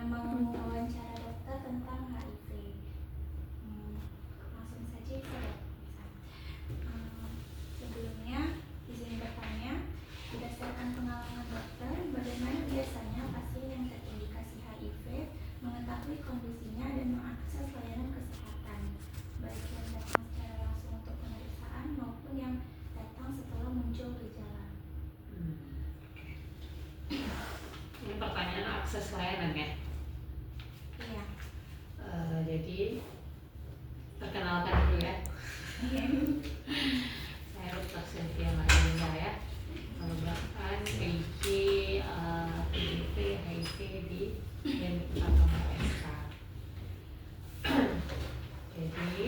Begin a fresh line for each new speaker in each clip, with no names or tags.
mau wawancara dokter tentang HIV. Langsung saja kita sebelumnya izin bertanya, berdasarkan pengalaman dokter, bagaimana biasanya pasien yang terindikasi HIV mengetahui kondisinya dan mengakses layanan kesehatan, baik yang datang secara langsung untuk pemeriksaan maupun yang datang setelah muncul gejala?
Ini pertanyaan akses layanan ya?
Iya.
Jadi perkenalkan dulu ya. Saya Dr. Cynthia Marinda ya, merupakan PJ PDP HIV di Klinik Utama SK. Jadi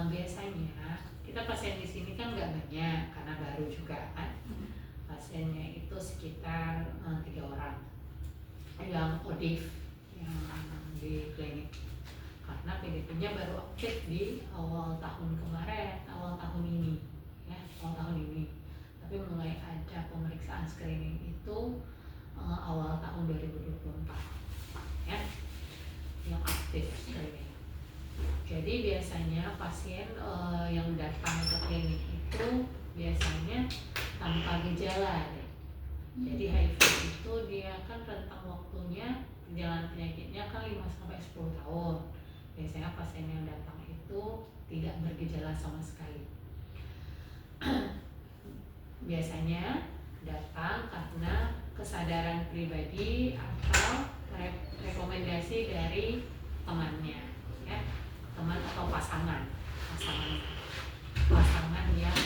biasanya kita pasien di sini kan nggak banyak karena baru juga kan. Pasiennya itu sekitar 3 orang yang ODIF yang di klinik, karena PDP-nya baru aktif di awal tahun ini ya, awal tahun ini. Tapi mulai ada pemeriksaan screening itu awal tahun 2024 ya, yang aktif screening. Jadi biasanya pasien yang datang ke klinik itu biasanya tanpa gejala deh. Jadi HIV itu dia kan rentang waktunya perjalanan penyakitnya kan 5-10 tahun. Biasanya pasien yang datang itu tidak bergejala sama sekali. Biasanya datang karena kesadaran pribadi atau rekomendasi dari temannya ya, teman atau pasangan yang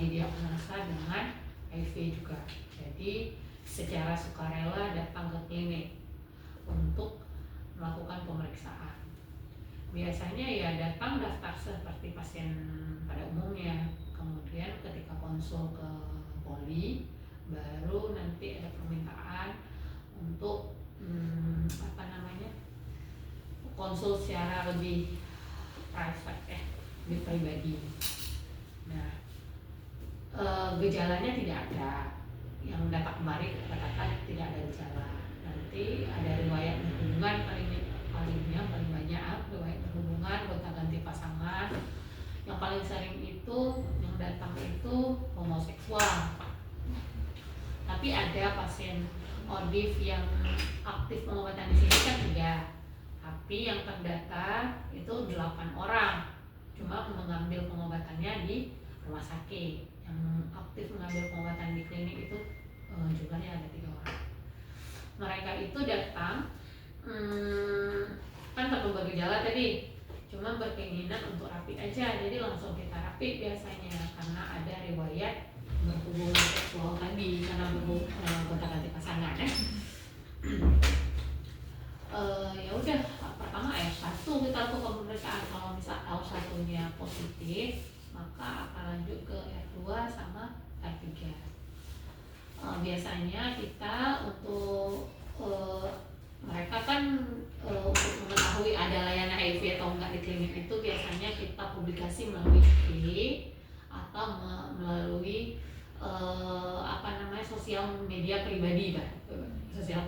didiagnosa dengan HIV juga. Jadi secara sukarela datang ke klinik untuk melakukan pemeriksaan. Biasanya ya datang daftar seperti pasien pada umumnya. Kemudian ketika konsul ke poli, baru nanti ada permintaan untuk konsul secara lebih private ya, lebih pribadi. Nah, gejalanya tidak ada. Yang datang kemarin katakan tidak ada gejala. Nanti ada riwayat berhubungan paling banyak riwayat berhubungan, gonta-ganti pasangan. Yang paling sering itu yang datang itu homoseksual. Tapi ada pasien ODIF yang aktif pengobatan di sini kan 3. Tapi yang terdata itu 8 orang. Cuma mengambil pengobatannya di rumah sakit. Yang aktif mengambil pengobatan di klinik itu jumlahnya ada 3 orang. Mereka itu datang kan tanpa bergejala tadi, cuma berkeinginan untuk rapid aja, jadi langsung kita rapid biasanya karena ada riwayat berhubungan seksual tadi, karena gonta-ganti pasangan ya. Ya udah, pertama R1 kita lakukan pemeriksaan. Kalau misal L1-nya positif, maka akan lanjut ke R2 sama R3. Biasanya kita untuk mereka kan untuk mengetahui ada layanan HIV atau enggak di klinik itu biasanya kita publikasi melalui IG atau melalui sosial media pribadi, sosial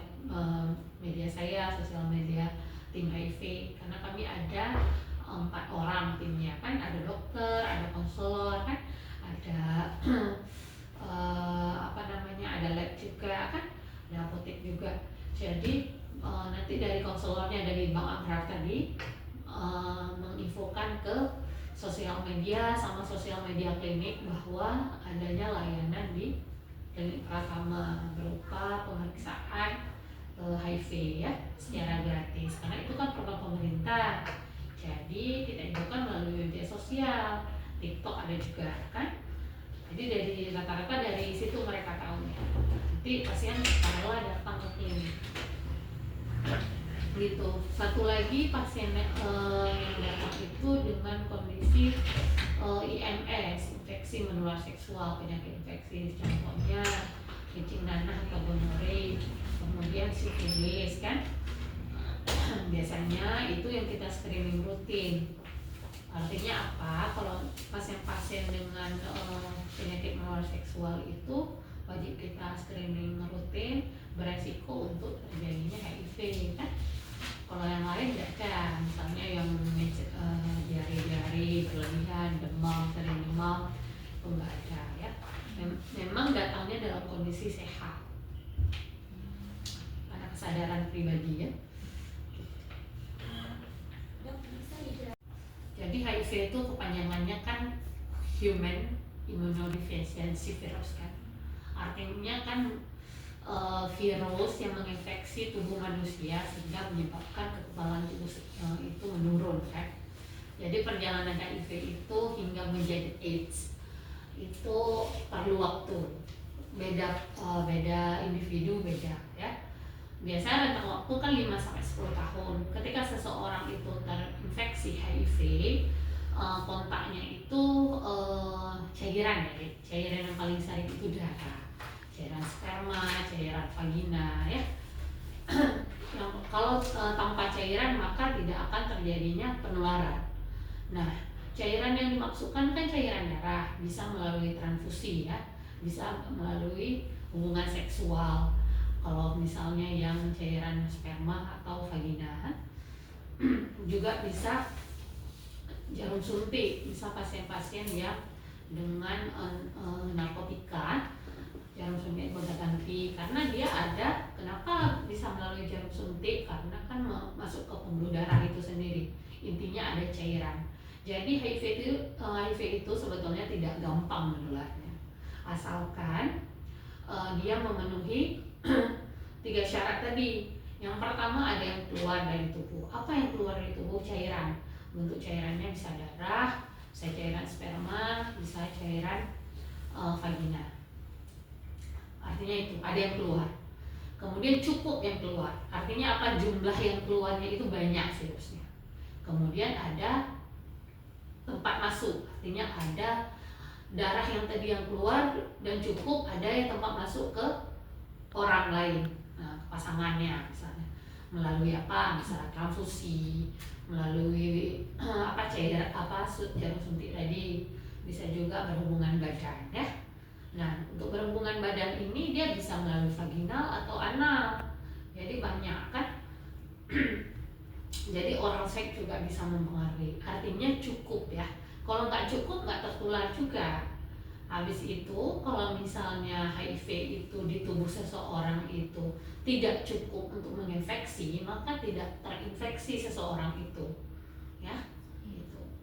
media saya, sosial media tim HIV, karena kami ada 4 orang timnya kan, ada dokter, ada konselor kan, ada ada lab juga kan, ada apotek juga. Jadi nanti dari konselornya dari Bang Abrar tadi menginfokan ke sosial media sama sosial media klinik bahwa adanya layanan di klinik Pratama berupa pemeriksaan HIV ya secara gratis, karena itu kan program pemerintah. Jadi kita infokan melalui media sosial, TikTok ada juga kan. Jadi dari rata-rata dari situ mereka tahu ya. Nanti pasien rela datang ke klinik. Gitu. Satu lagi pasien yang datang itu dengan kondisi IMS, infeksi menular seksual, penyakit infeksi, contohnya kencing nanah atau gonore, kemudian sifilis kan. Biasanya itu yang kita screening rutin. Artinya apa? Kalau pasien-pasien dengan penyakit menular seksual itu wajib kita screening rutin beresiko untuk terjadinya HIV kan. Kalau yang lain nggak ada, misalnya yang diare-diare berlebihan, demam, sering demam, itu nggak ada ya. Memang datangnya dalam kondisi sehat, karena kesadaran pribadi ya.
Dok, bisa dijelaskan?
Jadi HIV itu kepanjangannya kan Human Immunodeficiency Virus kan. Artinya kan virus yang menginfeksi tubuh manusia sehingga menyebabkan kekebalan tubuh itu menurun kan. Jadi perjalanan HIV itu hingga menjadi AIDS itu perlu waktu. Beda individu beda ya. Biasanya rentang waktu kan 5-10 tahun. Ketika seseorang itu terinfeksi HIV, kontaknya itu cairan ya. Cairan yang paling sering itu darah, cairan sperma, cairan vagina ya. Kalau tanpa cairan maka tidak akan terjadinya penularan. Nah, cairan yang dimaksudkan kan cairan darah, bisa melalui transfusi ya, bisa melalui hubungan seksual. Kalau misalnya yang cairan sperma atau vagina juga bisa jarum suntik, bisa pasien-pasien yang dengan narkotika, jarum suntik gonta-ganti, karena dia ada. Kenapa bisa melalui jarum suntik? Karena kan masuk ke pembuluh darah itu sendiri, intinya ada cairan. Jadi HIV itu sebetulnya tidak gampang menularnya, asalkan dia memenuhi 3 syarat tadi. Yang pertama ada yang keluar dari tubuh. Apa yang keluar dari tubuh? Cairan. Bentuk cairannya bisa darah, bisa cairan sperma, bisa cairan vagina. Artinya itu ada yang keluar. Kemudian cukup yang keluar. Artinya apa? Jumlah yang keluarnya itu banyak virusnya. Kemudian ada tempat masuk. Artinya ada darah yang tadi yang keluar dan cukup, ada yang tempat masuk ke orang lain, pasangannya misalnya melalui apa, misalnya transfusi, melalui cairan jarum suntik tadi, bisa juga berhubungan badan ya. Nah, untuk berhubungan badan ini dia bisa melalui vaginal atau anal, jadi banyak kan. Jadi oral seks juga bisa mempengaruhi. Artinya cukup ya. Kalau nggak cukup nggak tertular juga. Habis itu kalau misalnya HIV itu di tubuh seseorang itu tidak cukup untuk menginfeksi, maka tidak terinfeksi seseorang itu, ya, gitu.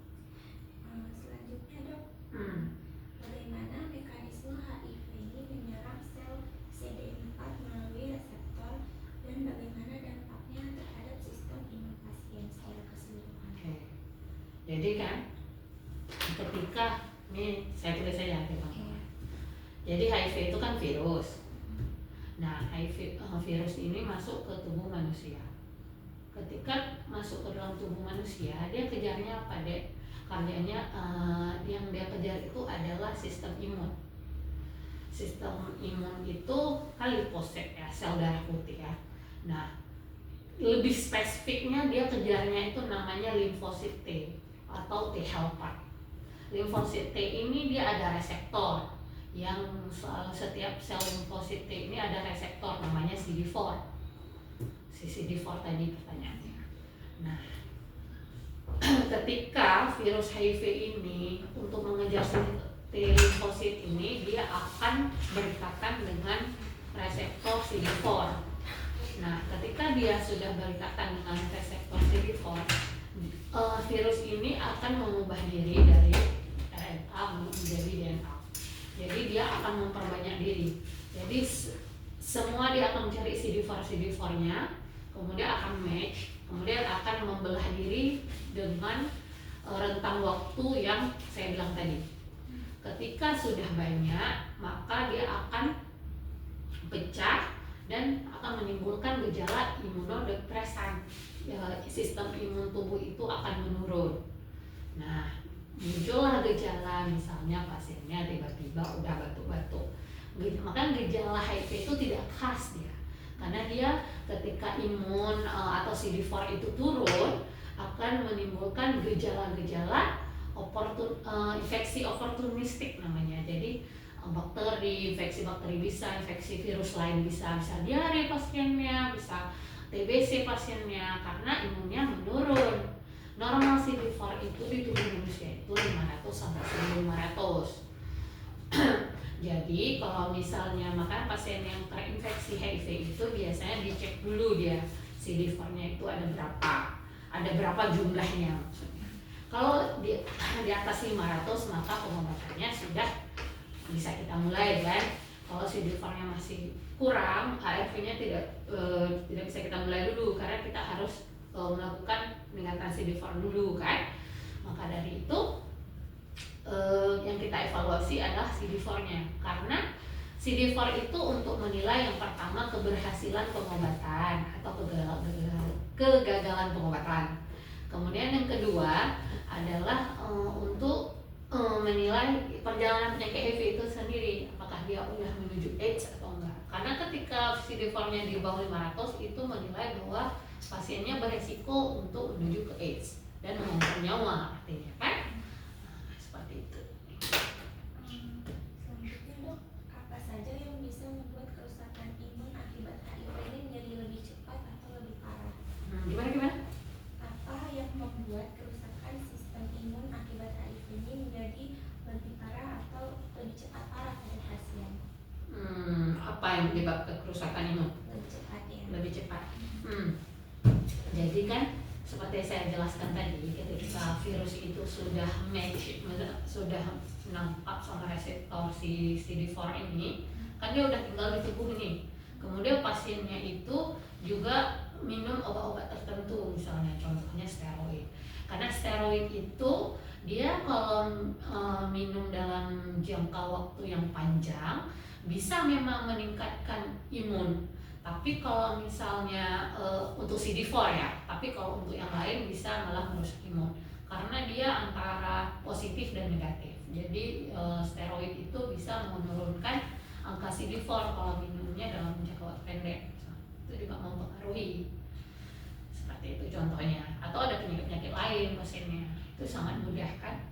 Selanjutnya dok, bagaimana mekanisme HIV ini menyerang sel CD4 melalui reseptor dan bagaimana dampaknya terhadap sistem imun pasien secara keseluruhan?
Oke. Jadi kan ketika ini saya tulis saja teman-teman. Jadi HIV itu kan virus. Nah, virus ini masuk ke tubuh manusia. Ketika masuk ke dalam tubuh manusia, dia kejarnya apa dek? Karyanya yang dia kejar itu adalah sistem imun. Sistem imun itu kan limfosit ya, sel darah putih ya. Nah, lebih spesifiknya dia kejarnya itu namanya limfosit T atau T helper. Limfosit T ini dia ada reseptor, yang setiap sel limfosit T ini ada reseptor namanya CD4. Si CD4 tadi pertanyaannya. Nah, ketika virus HIV ini untuk mengejar T limfosit ini, dia akan berikatan dengan reseptor CD4. Nah, ketika dia sudah berikatan dengan reseptor CD4, virus ini akan mengubah diri dari RNA menjadi DNA. Jadi dia akan memperbanyak diri. Jadi semua dia akan mencari CD4-nya, kemudian akan match, kemudian akan membelah diri dengan rentang waktu yang saya bilang tadi. Ketika sudah banyak, maka dia akan pecah dan akan menimbulkan gejala imunodepresan. Ya, sistem imun tubuh itu akan menurun. Nah, muncullah gejala, misalnya pasiennya tiba-tiba udah batuk-batuk. Maka gejala HIV itu tidak khas dia, karena dia ketika imun atau CD4 itu turun akan menimbulkan gejala-gejala infeksi oportunistik namanya. Jadi bakteri, infeksi bakteri bisa, infeksi virus lain bisa diare pasiennya, bisa TBC pasiennya karena imunnya menurun. Normal CD4 itu di tubuh manusia itu 500 sampai 1500. Jadi kalau misalnya makanya pasien yang terinfeksi HIV itu biasanya dicek dulu dia CD4-nya itu ada berapa jumlahnya maksudnya. Kalau di atas 500 maka pengobatannya sudah bisa kita mulai kan. Kalau CD4-nya masih kurang, ARV-nya tidak bisa kita mulai dulu karena kita harus melakukan peningkatan CD4 dulu kan. Maka dari itu yang kita evaluasi adalah CD4-nya karena CD4 itu untuk menilai yang pertama keberhasilan pengobatan atau kegagalan pengobatan. Kemudian yang kedua adalah untuk menilai perjalanan penyakit HIV itu sendiri, apakah dia udah menuju AIDS atau enggak. Karena ketika CD4-nya di bawah 500 itu menilai bahwa pasiennya beresiko untuk menuju ke AIDS dan mengancam nyawa artinya kan. Seperti itu.
Selanjutnya dok, apa saja yang bisa membuat kerusakan imun akibat HIV ini menjadi lebih cepat atau lebih parah?
Gimana?
Apa yang membuat kerusakan sistem imun akibat HIV ini menjadi lebih parah atau lebih cepat parah pada pasien?
Apa yang menyebabkan kerusakan imun?
Lebih cepat ya.
Lebih cepat. Jadi kan seperti saya jelaskan tadi, ketika virus itu sudah menangkap sama reseptor si CD4 ini, kan dia udah tinggal di tubuh ini. Kemudian pasiennya itu juga minum obat-obat tertentu, misalnya contohnya steroid. Karena steroid itu dia kalau minum dalam jangka waktu yang panjang bisa memang meningkatkan imun. Tapi kalau misalnya untuk CD4 ya, tapi kalau untuk yang lain bisa malah merusak imun karena dia antara positif dan negatif. Jadi steroid itu bisa menurunkan angka CD4 kalau minumnya dalam jangka waktu pendek. Itu juga mempengaruhi. Seperti itu contohnya. Atau ada penyakit-penyakit lain pasiennya. Itu sangat mudah kan.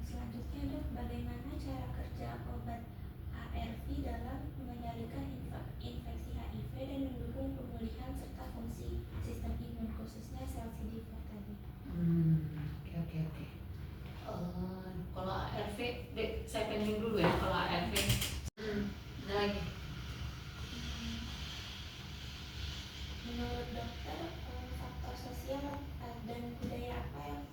Selanjutnya dok, bagaimana cara kerja obat ARV dalam mengendalikan infeksi HIV dan mendukung pemulihan serta fungsi sistem imun khususnya sel CD4 tadi?
Oke. Kalau ARV, saya pending dulu ya. Kalau ARV, ada lagi.
Menurut dokter, faktor sosial dan budaya apa yang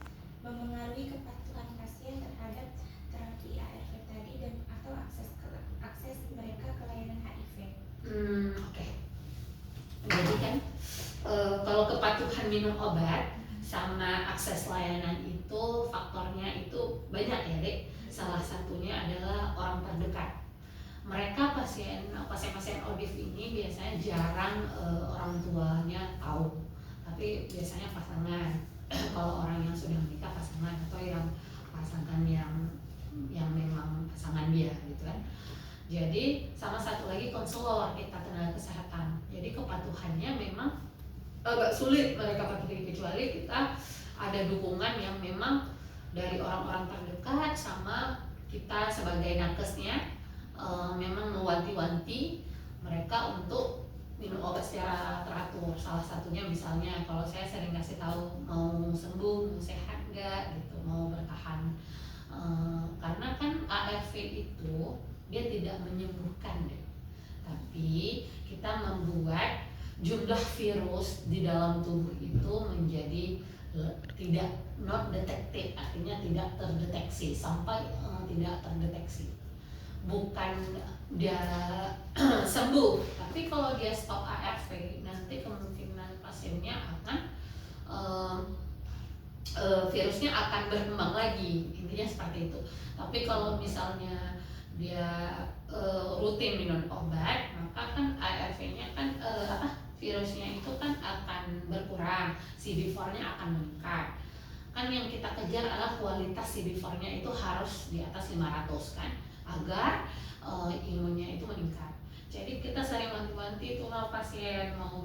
memengaruhi kepatuhan pasien terhadap terapi ARV tadi dan atau akses mereka ke layanan HIV?
Oke. Jadi kan kalau kepatuhan minum obat sama akses layanan itu faktornya itu banyak ya dek. Salah satunya adalah orang terdekat. Mereka pasien ODIF ini biasanya jarang orang tuanya tahu, tapi biasanya pasangan. Kalau orang yang sudah menikah pasangan atau yang pasangan yang memang pasangan dia gitu kan. Jadi sama satu lagi konselor kita tenaga kesehatan. Jadi kepatuhannya memang agak sulit mereka patuhi kecuali kita ada dukungan yang memang dari orang-orang terdekat sama kita sebagai nakesnya memang mewanti-wanti mereka untuk minum obat secara teratur. Salah satunya misalnya kalau saya sering kasih tahu mau sembuh, mau sehat enggak gitu, mau bertahan. Karena kan ARV itu dia tidak menyembuhkan deh. Tapi kita membuat jumlah virus di dalam tubuh itu menjadi tidak not detected, artinya tidak terdeteksi sampai tidak terdeteksi. Bukan dia sembuh, tapi kalau dia stop ARV nanti kemungkinan pasiennya akan virusnya akan berkembang lagi, intinya seperti itu. Tapi kalau misalnya dia rutin minum obat, maka kan ARV-nya kan virusnya itu kan akan berkurang, CD4-nya akan meningkat. Kan yang kita kejar adalah kualitas CD4-nya itu harus di atas 500 kan, agar imunnya itu meningkat. Jadi kita sering wanti-wanti itu pasien mau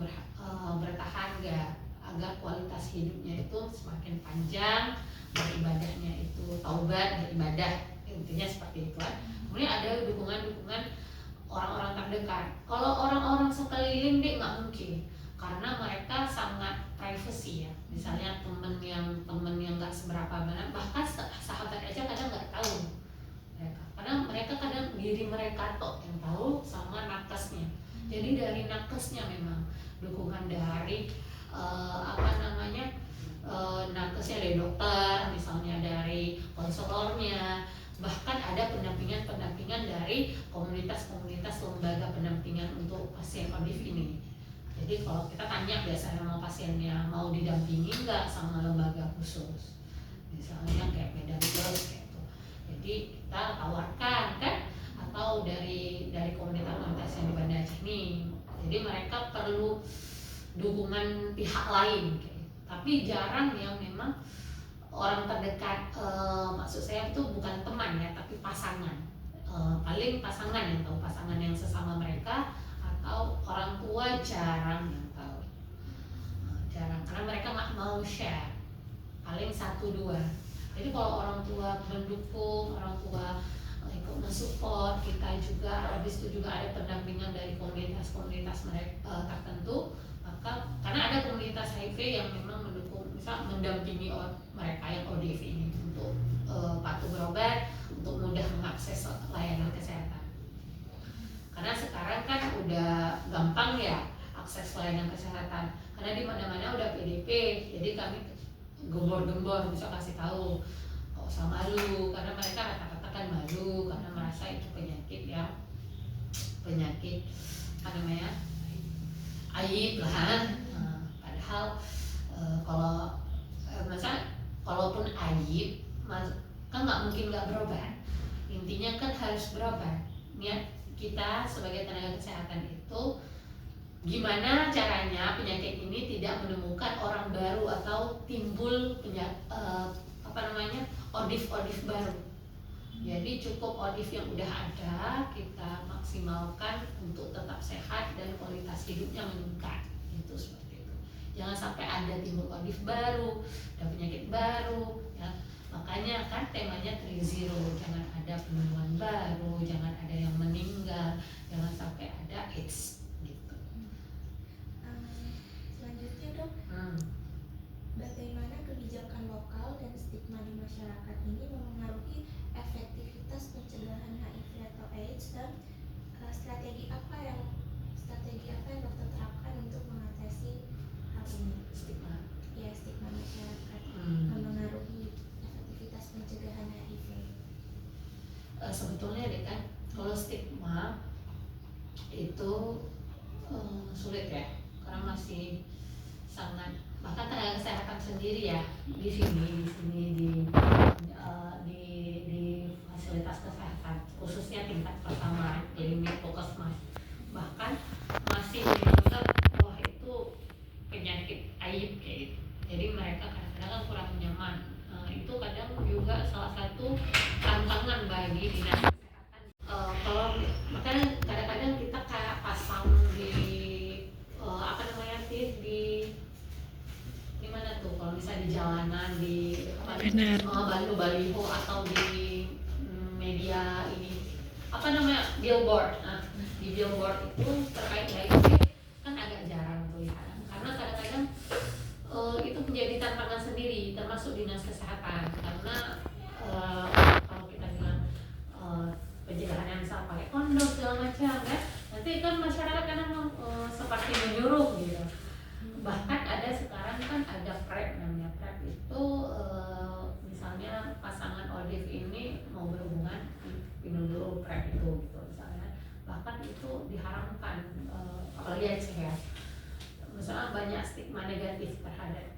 bertahan enggak, agar kualitas hidupnya itu semakin panjang, beribadahnya itu taubat beribadah intinya seperti itu kan. Kemudian ada dukungan orang-orang terdekat. Kalau orang-orang sekeliling deh nggak mungkin, karena mereka sangat privacy ya. Misalnya temen yang nggak seberapa banyak, bahkan sahabat aja kadang nggak tahu mereka, karena mereka kadang diri mereka tok yang tahu sama nakesnya. Jadi dari nakesnya memang dukungan dari nakesnya, dari dokter misalnya, dari konselornya, bahkan ada pendampingan dari komunitas lembaga pendampingan untuk pasien ODIF ini. Jadi kalau kita tanya biasanya sama pasiennya mau didampingi nggak sama lembaga khusus, misalnya kayak Medan Plus kayak itu, jadi kita tawarkan kan, atau dari komunitas yang di Banda Aceh ini. Jadi mereka perlu dukungan pihak lain kayak. Tapi jarang yang memang orang terdekat, maksud saya itu bukan teman ya, tapi pasangan. Paling pasangan yang tahu, pasangan yang sesama mereka, atau orang tua jarang yang tahu. Jarang, karena mereka nggak mau share, paling 1-2. Jadi kalau orang tua mendukung, orang tua ikut mensupport kita juga, habis itu juga ada pendampingan dari komunitas mereka tertentu. Maka karena ada komunitas HIV yang memang mendukung, misal mendampingi mereka yang ODF ini untuk patuh berobat, untuk mudah mengakses layanan kesehatan. Karena sekarang kan udah gampang ya akses layanan kesehatan, karena di mana-mana udah PDP. Jadi kami gembor-gembor bisa kasih tahu, nggak usah malu, karena mereka rata-rata kan malu karena merasa itu penyakit apa namanya, aib lah. Padahal kalau masa kalaupun aib kan nggak mungkin nggak berobat. Intinya kan harus berobat. Niat kita sebagai tenaga kesehatan itu gimana caranya penyakit ini tidak menemukan orang baru atau timbul ODIF baru. Jadi cukup ODIF yang udah ada kita maksimalkan untuk tetap sehat dan kualitas hidupnya meningkat. Itu seperti itu. Jangan sampai ada timbul ODIF baru, ada penyakit baru ya. Makanya kan temanya 3-0, jangan ada penemuan baru, jangan ada yang meninggal, jangan sampai ada AIDS gitu.
Selanjutnya dok, bagaimana kebijakan lokal dan stigma di masyarakat ini memengaruhi efektivitas pencegahan HIV atau AIDS, dan strategi apa yang dokter terapkan untuk mengatasi hal ini? Stigma masyarakat memengaruhi efektivitas pencegahan HIV.
Sebetulnya deh kan, kalau stigma itu sulit ya, karena masih sangat, bahkan tenaga kesehatan sendiri ya di sini di fasilitas kesehatan khususnya tingkat pertama klinik puskesmas, bahkan masih menganggap wah itu penyakit aib kayak gitu. Jadi mereka kadang-kadang kan kurang nyaman. Itu kadang juga salah satu tantangan bagi dinas kesehatan. Kalau makanya kadang-kadang kita kayak pasang di mana tuh, kalau misalnya di jalanan, di baliho atau di media ini billboard. Nah, di billboard itu terkait HIV kan agak jarang tuh ya, karena kadang-kadang itu menjadi tantangan sendiri termasuk dinas kesehatan, karena kalau kita bilang pencegahannya misal pakai kondom segala macam ya, nanti kan masyarakat kadang seperti menyuruh gitu. Bahkan ada sekarang kan ada PrEP, namanya PrEP itu misalnya pasangan ODIF ini mau berhubungan minum dulu PrEP itu gitu misalnya, bahkan itu diharamkan, apalagi Aceh ya. Misalnya banyak stigma negatif terhadap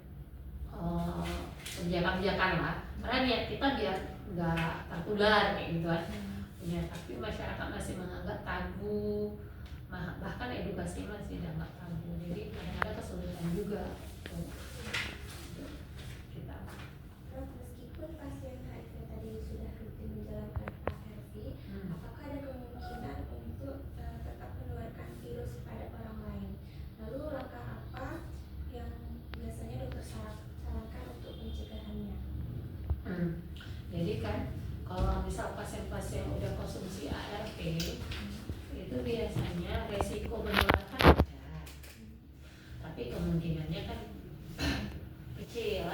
kebijakan-kebijakan lah, karena niat kita biar nggak tertular kayak gitu kan ya, tapi masyarakat masih menganggap tabu, bahkan edukasi masih dianggap tabu, jadi kadang-kadang kesulitan juga kita.
Meskipun pasien HIV tadi sudah rutin menjalankan ARV, apakah ada kemungkinan untuk tetap menularkan virus kepada orang lain? Lalu langkah apa yang biasanya dokter sarankan untuk pencegahannya?
Jadi kan kalau misal pasien biasanya resiko menularkan ada, tapi kemungkinannya kan kecil.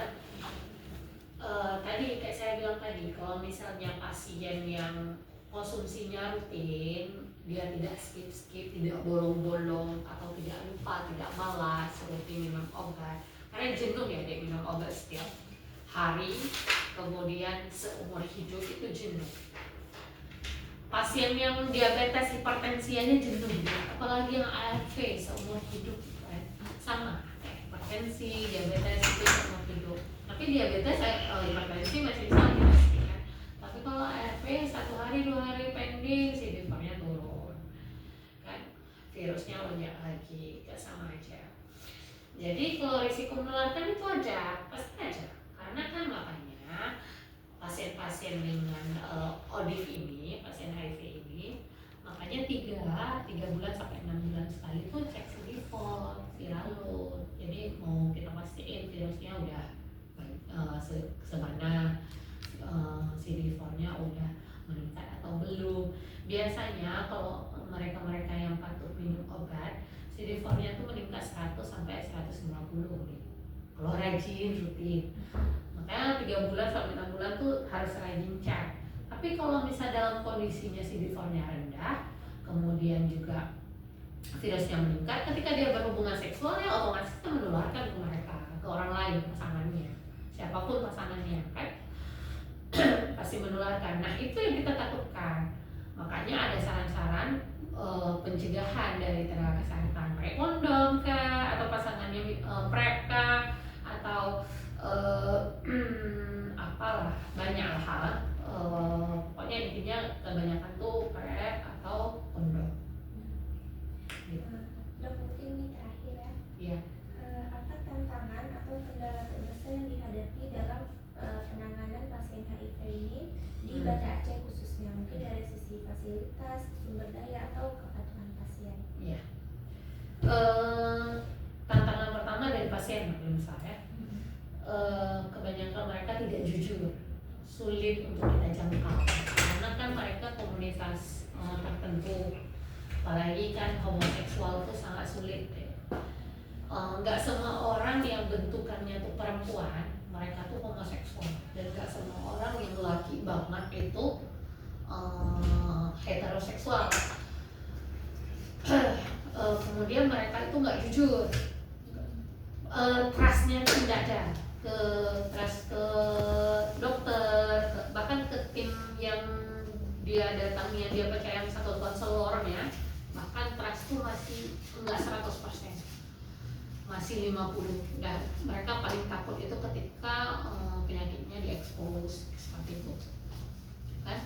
Tadi kayak saya bilang tadi, kalau misalnya pasien yang konsumsinya rutin, dia tidak skip, tidak bolong-bolong, atau tidak lupa, tidak malas rutin minum obat, karena jenuh ya dia minum obat setiap hari, kemudian seumur hidup itu jenuh. Pasien yang diabetes hipertensi aja jenuh, apalagi yang ARV seumur hidup kan. Sama, hipertensi, diabetes itu seumur hidup. Tapi diabetes, hipertensi masih bisa kan. Tapi kalau ARV 1 hari 2 hari pending, CD4-nya turun kan, virusnya lonjak lagi, gak sama aja. Jadi kalau risiko menularkan itu ada, pasti ada. Karena kan makanya pasien-pasien dengan ODIF ini, pasien HIV ini, makanya 3 bulan sampai 6 bulan sekali itu cek CD4, viral load. Jadi mau kita pastiin virusnya udah semana, CD4-nya udah meningkat atau belum. Biasanya kalau mereka-mereka yang patuh minum obat, CD4-nya tuh meningkat 100 sampai 150 kalau rajin rutin. Makanya 3 bulan sampai 6 bulan tuh harus rajin cek. Tapi kalau misal dalam kondisinya CD4-nya rendah, kemudian juga virusnya meningkat, ketika dia berhubungan seksual ya otomatis itu menularkan ke mereka, ke orang lain, pasangannya, siapapun pasangannya kan, pasti menularkan. Nah itu yang kita takutkan. Makanya ada saran-saran pencegahan dari tenaga kesehatan, pakai kondom kah, atau pasangannya PrEP kah, atau apalah, banyak hal. Pokoknya intinya kebanyakan tuh PrEP atau kondom.
Dok, mungkin ini terakhir ya.
Iya.
Apa tantangan atau kendala terbesar yang dihadapi dalam penanganan pasien HIV ini di Banda Aceh khususnya, mungkin dari sisi fasilitas, sumber daya atau kepatuhan pasien?
Iya. Tantangan pertama dari pasien misalnya, kebanyakan mereka tidak jujur, sulit untuk kita jangkau, karena kan mereka komunitas tertentu, apalagi kan homoseksual itu sangat sulit ya. Nggak semua orang yang bentukannya tuh perempuan mereka tuh homoseksual, dan nggak semua orang yang laki banget itu heteroseksual. Kemudian mereka itu nggak jujur, trustnya itu tidak ada, trust ke dokter, bahkan ke tim yang dia datangi, yang dia percaya satu konselornya, bahkan trust itu masih enggak 100%, masih 50%. Dan mereka paling takut itu ketika penyakitnya diekspos seperti itu kan.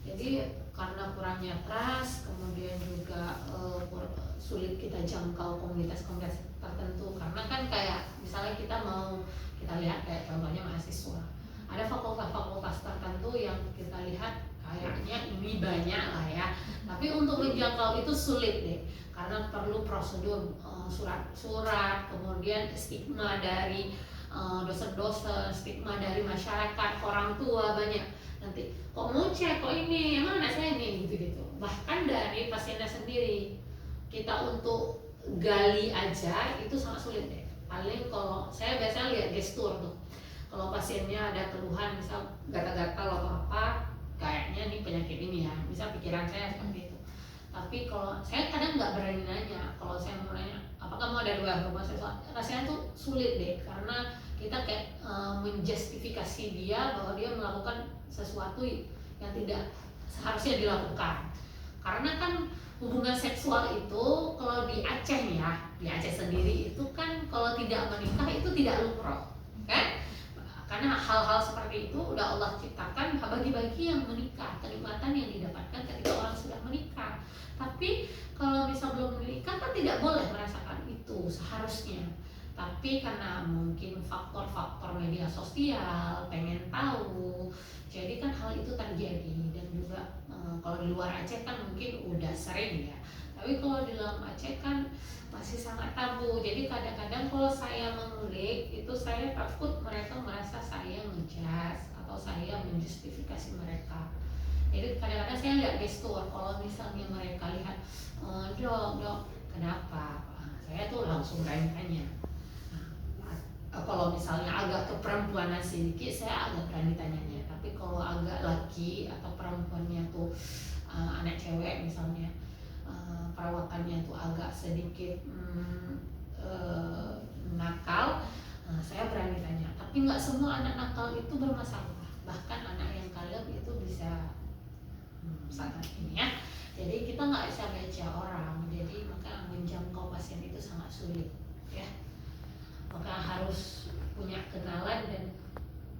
Jadi karena kurangnya trust, kemudian juga sulit kita jangkau komunitas-komunitas tertentu. Karena kan kayak misalnya kita lihat kayak contohnya mahasiswa, ada fakultas-fakultas tertentu yang kita lihat kayaknya ini banyak lah ya, tapi untuk menjangkau itu sulit deh, karena perlu prosedur surat-surat, kemudian stigma dari dosen-dosen, stigma dari masyarakat, orang tua banyak. Nanti kok mau cek, kok ini, emang anak saya ini, gitu-gitu. Bahkan dari pasiennya sendiri, kita untuk gali aja itu sangat sulit deh. Paling kalau saya biasanya lihat gestur tuh, kalau pasiennya ada keluhan, misal gatal-gatal atau apa, kayaknya nih penyakit ini ya, misal pikiran saya seperti itu. Tapi kalau saya kadang nggak berani nanya, kalau saya mau nanya, apakah mau ada dua homoseksual, rasanya tuh sulit deh, karena kita kayak menjustifikasi dia bahwa dia melakukan sesuatu yang tidak seharusnya dilakukan. Karena kan hubungan seksual itu kalau di Aceh nih ya, di Aceh sendiri itu kan kalau tidak menikah itu tidak lumrah kan, karena hal-hal seperti itu udah Allah ciptakan bagi-bagi yang menikah, kenikmatan yang didapatkan ketika orang sudah menikah. Tapi kalau misal belum menikah kan tidak boleh merasakan itu seharusnya. Tapi karena mungkin faktor-faktor media sosial, pengen tahu, jadi kan hal itu terjadi. Dan juga kalau di luar Aceh kan mungkin udah sering ya, tapi kalau di dalam Aceh kan masih sangat tabu. Jadi kadang-kadang kalau saya mengulik itu, saya takut mereka merasa saya ngejudge atau saya menjustifikasi mereka. Jadi kadang-kadang saya lihat gestur, kalau misalnya mereka lihat, dok, kenapa? Saya tuh langsung tanya. Kalau misalnya agak keperempuanan sedikit, saya agak berani tanyanya. Tapi kalau agak laki atau perempuannya tuh anak cewek misalnya, perawakannya tuh agak sedikit nakal, saya berani tanya. Tapi nggak semua anak nakal itu bermasalah. Bahkan anak yang kalem itu bisa sangat ini ya. Jadi kita nggak bisa baca orang. Jadi maka menjangkau pasien itu sangat sulit ya. Maka harus punya kenalan, dan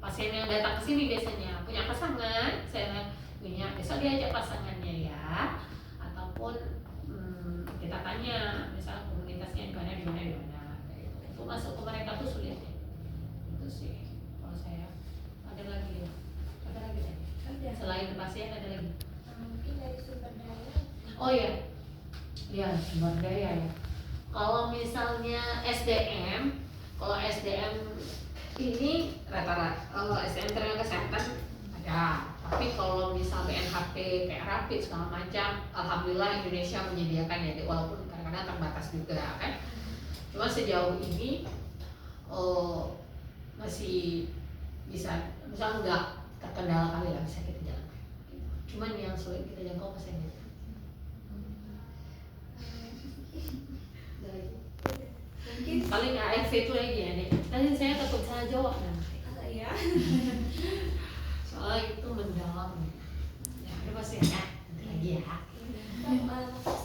pasien yang datang ke sini biasanya punya pasangan, saya punya, besok diajak pasangannya ya, ataupun kita tanya misal komunitasnya di mana, untuk masuk ke mereka tuh sulit ya. Itu sih kalau saya. Ada lagi tadi. Selain pasien ada lagi.
Mungkin dari sumber daya.
Oh ya, sumber daya ya. Kalau misalnya SDM, kalau SDM ini rata-rata, kalau SDM tenaga kesehatan ada. Tapi kalau misalnya NHP kayak rapid segala macam, alhamdulillah Indonesia menyediakan ya, walaupun kadang-kadang terbatas juga kan. Cuma sejauh ini masih bisa, misalnya nggak terkendala kali lah, bisa kita jalankan. Cuman yang sulit kita jangkau pasiennya.
Mungkin
Paling ARV itu lagi ya nih. Tadi saya takut salah jawab nanti.
ya.
Soalnya itu mendalam. Ya, ada pasien ya. Nanti lagi ya.
Dok,